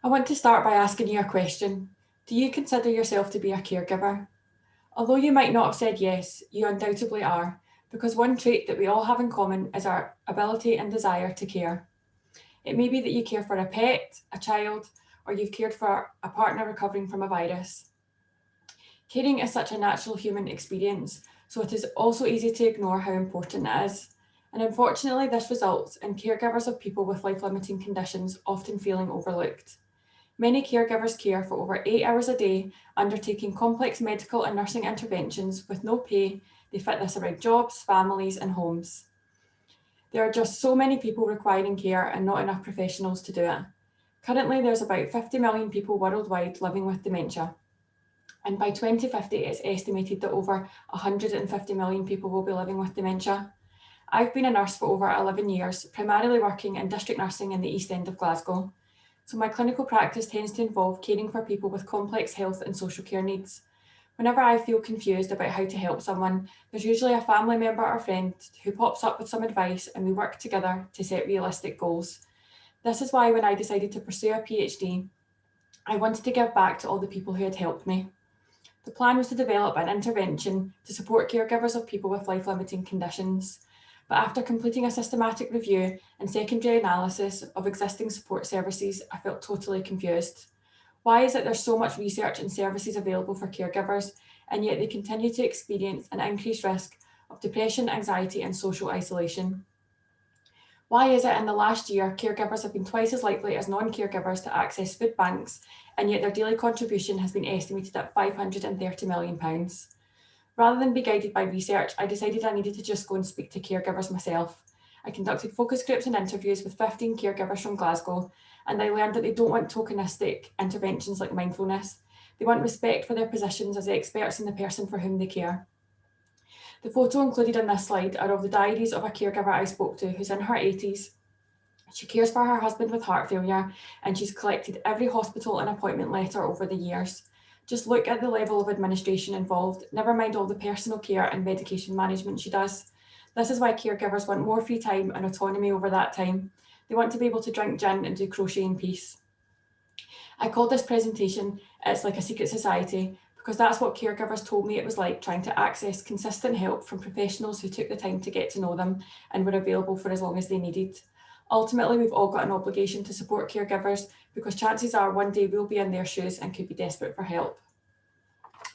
I want to start by asking you a question. Do you consider yourself to be a caregiver? Although you might not have said yes, you undoubtedly are, because one trait that we all have in common is our ability and desire to care. It may be that you care for a pet, a child, or you've cared for a partner recovering from a virus. Caring is such a natural human experience, so it is also easy to ignore how important it is. And unfortunately, this results in caregivers of people with life-limiting conditions often feeling overlooked. Many caregivers care for over 8 hours a day, undertaking complex medical and nursing interventions with no pay. They fit this around jobs, families, and homes. There are just so many people requiring care and not enough professionals to do it. Currently, there's about 50 million people worldwide living with dementia. And by 2050, it's estimated that over 150 million people will be living with dementia. I've been a nurse for over 11 years, primarily working in district nursing in the East End of Glasgow. So my clinical practice tends to involve caring for people with complex health and social care needs. Whenever I feel confused about how to help someone, there's usually a family member or friend who pops up with some advice and we work together to set realistic goals. This is why when I decided to pursue a PhD, I wanted to give back to all the people who had helped me. The plan was to develop an intervention to support caregivers of people with life-limiting conditions. But after completing a systematic review and secondary analysis of existing support services, I felt totally confused. Why is it there's so much research and services available for caregivers, and yet they continue to experience an increased risk of depression, anxiety, and social isolation? Why is it in the last year, caregivers have been twice as likely as non-caregivers to access food banks, and yet their daily contribution has been estimated at £530 million? Rather than be guided by research, I decided I needed to just go and speak to caregivers myself. I conducted focus groups and interviews with 15 caregivers from Glasgow, and I learned that they don't want tokenistic interventions like mindfulness. They want respect for their positions as experts in the person for whom they care. The photo included in this slide are of the diaries of a caregiver I spoke to who's in her 80s. She cares for her husband with heart failure, and she's collected every hospital and appointment letter over the years. Just look at the level of administration involved, never mind all the personal care and medication management she does. This is why caregivers want more free time and autonomy over that time. They want to be able to drink gin and do crochet in peace. I called this presentation It's Like a Secret Society because that's what caregivers told me it was like trying to access consistent help from professionals who took the time to get to know them and were available for as long as they needed. Ultimately, we've all got an obligation to support caregivers because chances are one day we'll be in their shoes and could be desperate for help.